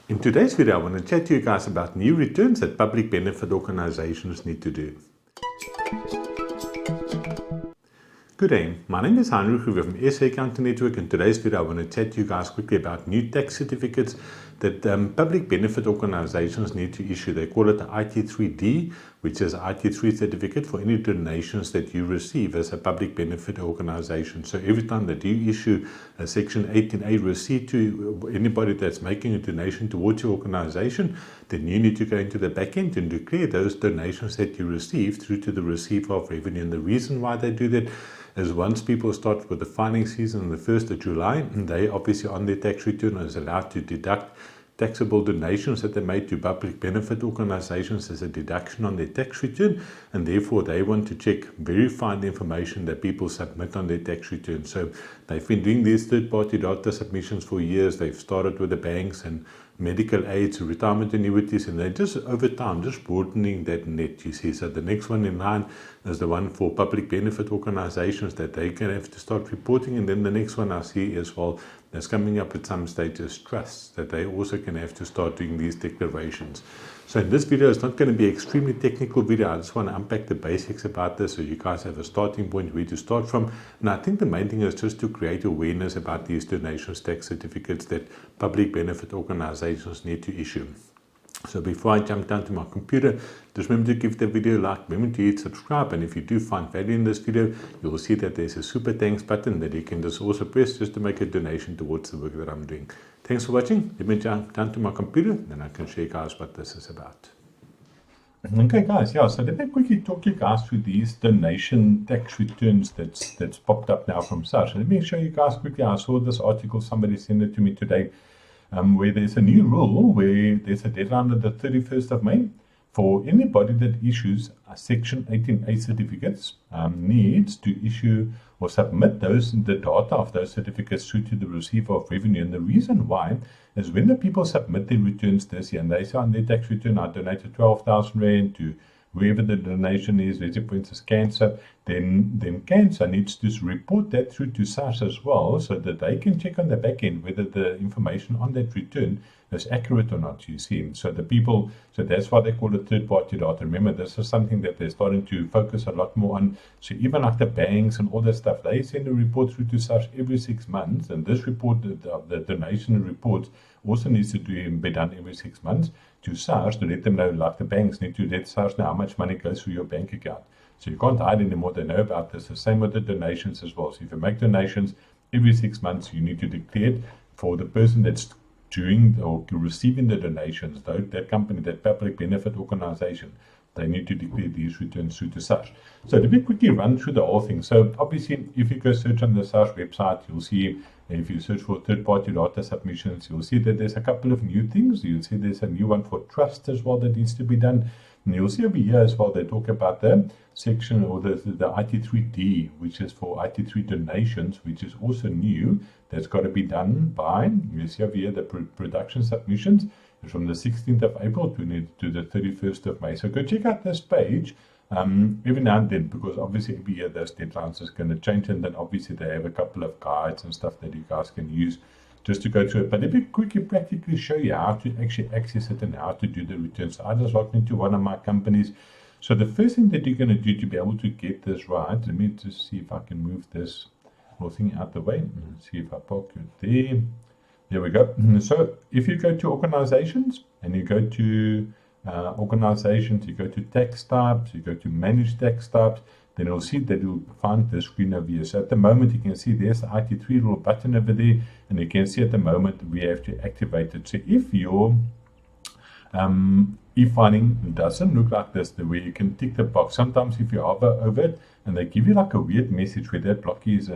In today's video, I want to chat to you guys about new returns that public benefit organizations need to do. Good day, my name is Heinrich from SA Accounting Network. In today's video, I want to chat to you guys quickly about new tax certificates that public benefit organizations need to issue. They call it the IT3D, which is IT3 certificate for any donations that you receive as a public benefit organization. So every time that you issue a Section 18A receipt to anybody that's making a donation towards your organization, then you need to go into the back end and declare those donations that you receive through to the receiver of revenue. And the reason why they do that is once people start with the filing season on the 1st of July, they obviously on their tax return is allowed to deduct taxable donations that they made to public benefit organizations as a deduction on their tax return, and therefore they want to verify the information that people submit on their tax return. So they've been doing these third-party data submissions for years. They've started with the banks and medical aids, retirement annuities, and they're just over time just broadening that net, you see. So the next one in line is the one for public benefit organizations that they can have to start reporting, and then the next one I see as well that's coming up at some stage is trusts, that they also can have to start doing these declarations. So in this video, it's not going to be an extremely technical video. I just want to unpack the basics about this so you guys have a starting point where to start from. And I think the main thing is just to create awareness about these donations tax certificates that public benefit organizations need to issue. So before I jump down to my computer, just remember to give the video a like, remember to hit subscribe, and if you do find value in this video, you will see that there's a super thanks button that you can just also press just to make a donation towards the work that I'm doing. Thanks for watching. Let me jump down to my computer, and I can show you guys what this is about. Okay guys, so let me quickly talk you guys through these donation tax returns that's popped up now from SARS. Let me show you guys quickly. I saw this article, somebody sent it to me today, where there's a new rule where there's a deadline of the 31st of May for anybody that issues a Section 18A certificates needs to issue or submit the data of those certificates through to the receiver of revenue. And the reason why is when the people submit their returns this year and they say on their tax return, I donated 12,000 Rand to whoever the donation is, let's say for instance cancer, then cancer needs to report that through to SARS as well, so that they can check on the back end whether the information on that return is accurate or not, you see. So that's why they call it third-party data. Remember, this is something that they're starting to focus a lot more on. So even like the banks and all that stuff, they send a report through to SARS every 6 months, and this report, the donation reports, also needs to be done every 6 months to SARS to let them know, like the banks need to let SARS know how much money goes through your bank account. So you can't hide anymore. They know about this. The same with the donations as well. So if you make donations every 6 months, you need to declare it for the person that's doing or receiving the donations, that company, that public benefit organization. They need to declare these returns through to SARS. So let me quickly run through the whole thing. So obviously, if you go search on the SARS website, you'll see, if you search for third-party data submissions, you'll see that there's a couple of new things. You'll see there's a new one for trust as well that needs to be done. And you'll see over here as well, they talk about the section or the IT3D, which is for IT3 donations, which is also new. That's got to be done by, you see over here, the production submissions from the 16th of April to the 31st of May. So go check out this page every now and then, because obviously every year those deadlines is going to change, and then obviously they have a couple of guides and stuff that you guys can use just to go through it. But let me quickly practically show you how to actually access it and how to do the returns. I just logged into one of my companies. So the first thing that you're going to do to be able to get this right, let me just see if I can move this whole thing out the way. Let's see if I park it there. There we go. So if you go to organizations and you go to organizations, you go to tax types, you go to manage tax types, then you'll see that you'll find the screen over here. So at the moment, you can see there's the IT3 little button over there, and you can see at the moment we have to activate it. So if your e-filing doesn't look like this, the way you can tick the box. Sometimes if you hover over it and they give you like a weird message where that block is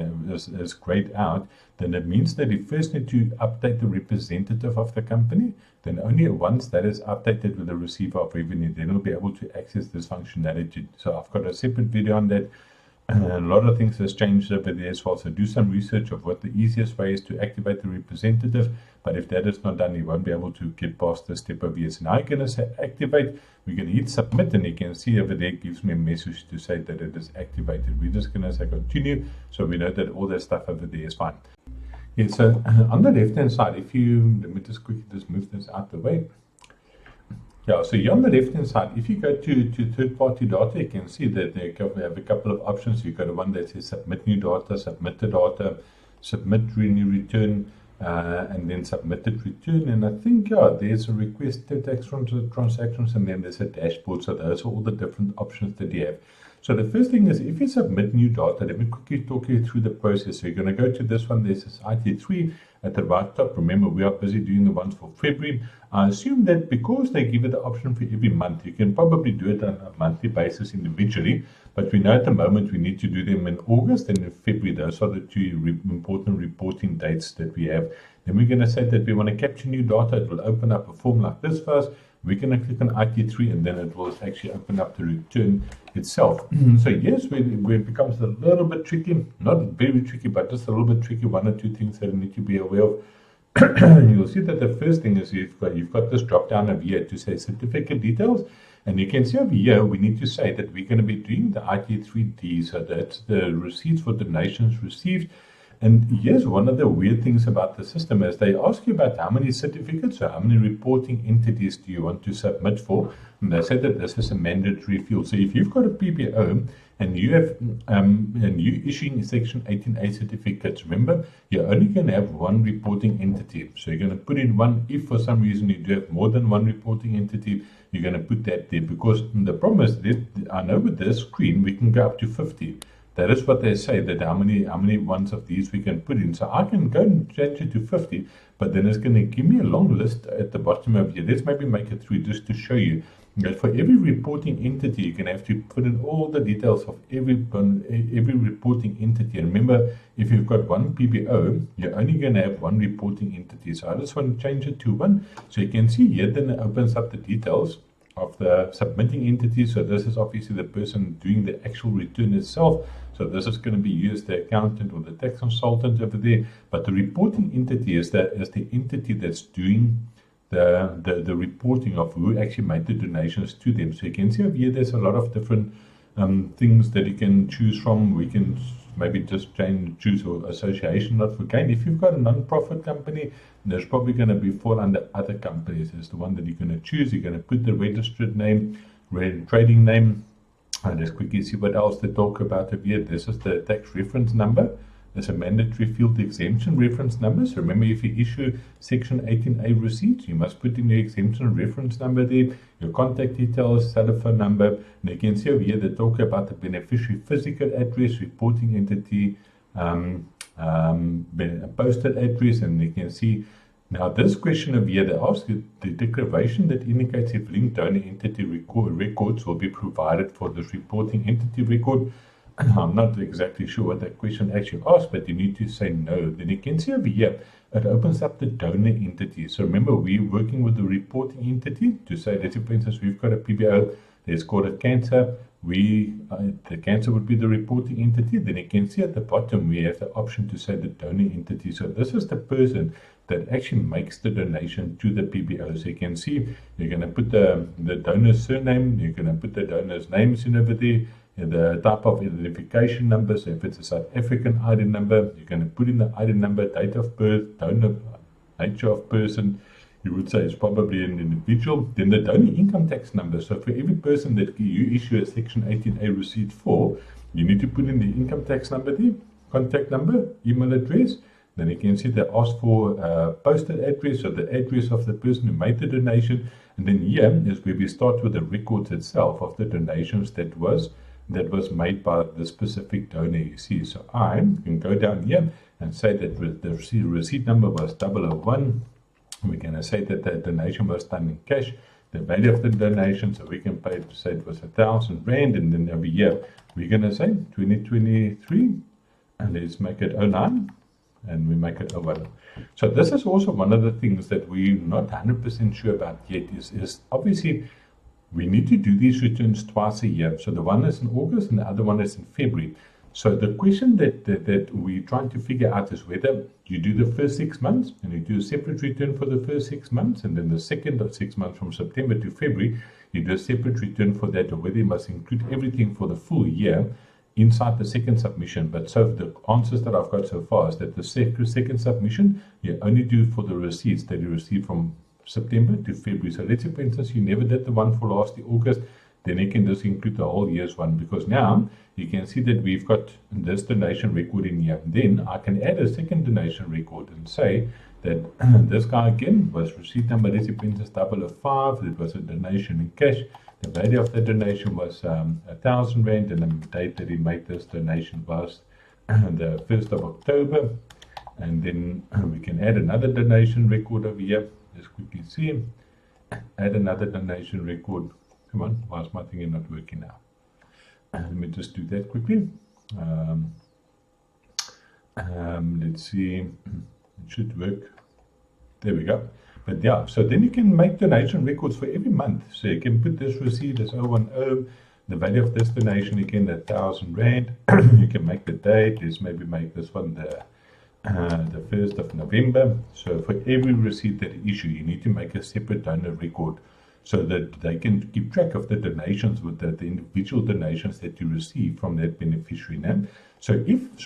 grayed out, then it means that you first need to update the representative of the company. Then only once that is updated with the receiver of revenue, then you'll be able to access this functionality. So I've got a separate video on that. A lot of things has changed over there as well, so do some research of what the easiest way is to activate the representative. But if that is not done, you won't be able to get past this step over here. So now you're going to say activate. We're going to hit submit, and you can see over there it gives me a message to say that it is activated. We're just going to say continue, so we know that all that stuff over there is fine. Yeah, so on the left-hand side, if you, let me just quickly just move this out the way. Yeah, so here on the left-hand side, if you go to third-party data, you can see that they have a couple of options. You've got one that says submit new data, submit the data, submit new return, and then submitted return. And I think, yeah, there's a requested tax transactions, and then there's a dashboard. So those are all the different options that you have. So the first thing is, if you submit new data, let me quickly talk you through the process. So you're going to go to this one. This is IT3 at the right top. Remember, we are busy doing the ones for February. I assume that because they give you the option for every month, you can probably do it on a monthly basis individually. But we know at the moment we need to do them in August and in February. Those are the two important reporting dates that we have. Then we're going to say that we want to capture new data. It will open up a form like this first. We're going to click on IT3, and then it will actually open up the return itself. So yes, where it becomes a little bit tricky, not very tricky, but just a little bit tricky. One or two things that you need to be aware of. You'll see that the first thing is you've got this drop down over here to say certificate details. And you can see over here, we need to say that we're going to be doing the IT3D, so that's the receipts for donations received. And here's one of the weird things about the system is they ask you about how many certificates or how many reporting entities do you want to submit for. And they say that this is a mandatory field. So if you've got a PBO and you have and you issuing Section 18A certificates, remember, you're only going to have one reporting entity. So you're going to put in one. If for some reason you do have more than one reporting entity, you're going to put that there, because the problem is that I know with this screen we can go up to 50. That is what they say, that how many ones of these we can put in. So I can go and change it to 50, but then it's going to give me a long list at the bottom of here. Let's maybe make it 3 just to show you that for every reporting entity, you're going to have to put in all the details of every reporting entity. And remember, if you've got one PBO, you're only going to have one reporting entity. So I just want to change it to 1. So you can see here, then it opens up the details of the submitting entity. So this is obviously the person doing the actual return itself. So this is going to be used the accountant or the tax consultant over there. But the reporting entity is the entity that's doing the reporting of who actually made the donations to them. So you can see over here there's a lot of different things that you can choose from. We can maybe just choose an association not for gain. If you've got a non-profit company, there's probably going to fall under other companies. It's the one that you're going to choose. You're going to put the registered name, trading name. And let's quickly see what else they talk about over here. This is the tax reference number. There's a mandatory field exemption reference number. So remember, if you issue Section 18A receipts, you must put in the exemption reference number there, your contact details, telephone number. And you can see over here they talk about the beneficiary physical address, reporting entity, posted address, and you can see now this question over here, they ask you the declaration that indicates if linked donor entity records will be provided for this reporting entity record. I'm not exactly sure what that question actually asks, but you need to say no. Then you can see over here, it opens up the donor entity. So remember, we're working with the reporting entity to say that, for instance, we've got a PBO, let's call it cancer. The cancer would be the reporting entity. Then you can see at the bottom, we have the option to say the donor entity. So this is the person that actually makes the donation to the PBO. So you can see, you're going to put the donor's surname, you're going to put the donor's names in over there, the type of identification number. So if it's a South African ID number, you're going to put in the ID number, date of birth, donor, nature of person. You would say it's probably an individual. Then the donor income tax number. So for every person that you issue a Section 18A receipt for, you need to put in the income tax number there, contact number, email address. Then you can see they ask for postal address, so the address of the person who made the donation. And then here is where we start with the records itself of the donations that was made by the specific donor, you see. So I can go down here and say that the receipt number was 001. We're going to say that the donation was done in cash, the value of the donation, so we can pay to say it was 1,000 rand, and then over here we're going to say 2023, and let's make it 09, and we make it 01. So this is also one of the things that we're not 100% sure about yet, is obviously we need to do these returns twice a year. So the one is in August and the other one is in February. So the question that we're trying to figure out is whether you do the first 6 months and you do a separate return for the first 6 months, and then the second 6 months from September to February, you do a separate return for that, or whether you must include everything for the full year inside the second submission. But so the answers that I've got so far is that the second submission, you only do for the receipts that you received from September to February. So let's say, for instance, you never did the one for last year, August, then you can just include the whole year's one, because now you can see that we've got this donation record in here. Then I can add a second donation record and say that this guy again was receipt number, let's say, for instance, 005. It was a donation in cash. The value of the donation was 1,000 Rand, and the date that he made this donation was the 1st of October. And then we can add another donation record over here. Just quickly see. Add another donation record. Come on, why is my thing not working now? Let me just do that quickly. Let's see. It should work. There we go. But yeah, so then you can make donation records for every month. So you can put this receipt as 010, the value of this donation again, 1,000 Rand. You can make the date. Let's maybe make this one the 1st of November. So for every receipt that you issue, you need to make a separate donor record so that they can keep track of the donations with the individual donations that you receive from that beneficiary name. So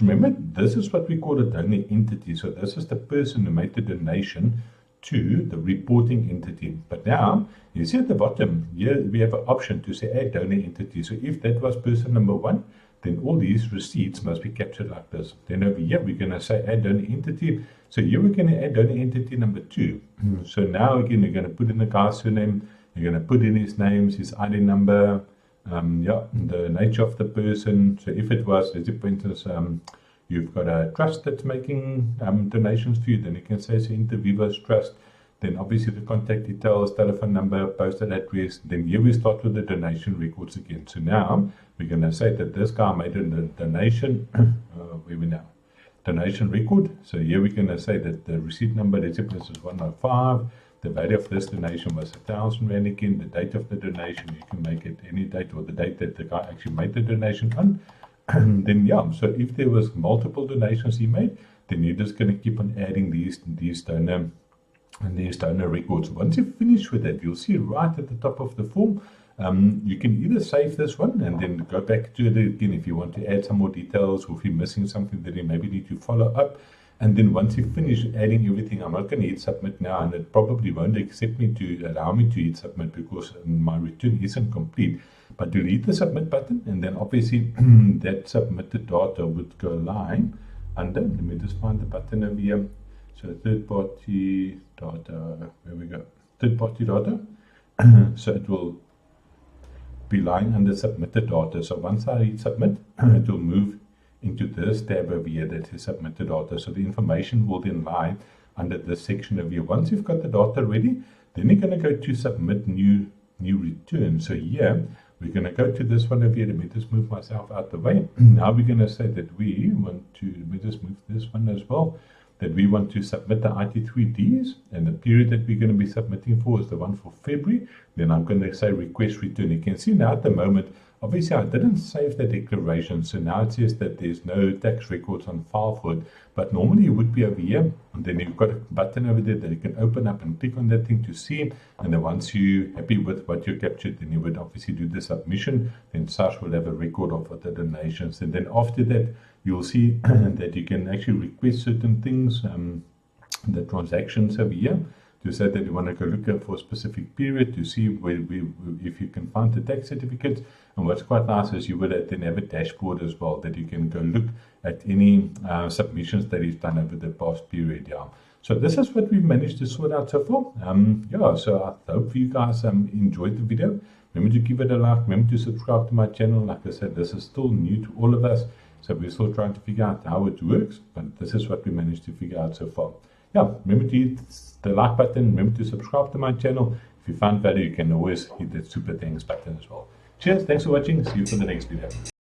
remember, this is what we call a donor entity. So this is the person who made the donation to the reporting entity. But now, you see at the bottom, here we have an option to say add donor entity. So if that was person number 1, then all these receipts must be captured like this. Then over here, we're going to say add donor entity. So here we're going to add donor entity number 2. So now again, you're going to put in the guy's surname, you're going to put in his names, his ID number, the nature of the person. So if it was, let's say, for instance, you've got a trust that's making donations for you, then you can say it's Interviewers Trust. Then obviously the contact details, telephone number, postal address. Then here we start with the donation records again. So now we're going to say that this guy made a donation. Where we now? Donation record. So here we're going to say that the receipt number, let's say this is 105. The value of this donation was 1,000 Rand again. The date of the donation, you can make it any date or the date that the guy actually made the donation on. And then so if there was multiple donations he made, then you're just going to keep on adding these donor records. Once you finish with that, you'll see right at the top of the form, you can either save this one and then go back to it again if you want to add some more details, or if you're missing something that you maybe need to follow up. And then once you finish adding everything, I'm not going to hit submit now, and it probably won't accept me to allow me to hit submit because my return isn't complete. But you'll hit the submit button, and then obviously that submitted data would go live under, let me just find the button over here. So third party data, where we go, third party data. So it will be lying under submitted data. So once I hit submit, it will move into this tab over here that is submitted data. So the information will then lie under this section over here. Once you've got the data ready, then you're going to go to submit new return. So here we're going to go to this one over here. Let me just move myself out the way. Now we're going to say that we want to, let me just move this one as well, that we want to submit the IT3Ds, and the period that we're going to be submitting for is the one for February. Then I'm going to say request return. You can see now at the moment, obviously I didn't save the declaration, so now it says that there's no tax records on file for it, but normally it would be over here, and then you've got a button over there that you can open up and click on that thing to see, and then once you're happy with what you captured, then you would obviously do the submission. Then SARS will have a record of the donations, and then after that you'll see that you can actually request certain things, the transactions over here, to say that you want to go look for a specific period to see if you can find the tax certificates. And what's quite nice is you would then have a dashboard as well, that you can go look at any submissions that you've done over the past period. So this is what we've managed to sort out so far. So I hope you guys enjoyed the video. Remember to give it a like, remember to subscribe to my channel. Like I said, this is still new to all of us, so we're still trying to figure out how it works, but this is what we managed to figure out so far. Remember to hit the like button, remember to subscribe to my channel. If you found value, you can always hit that super thanks button as well. Cheers, thanks for watching, see you for the next video.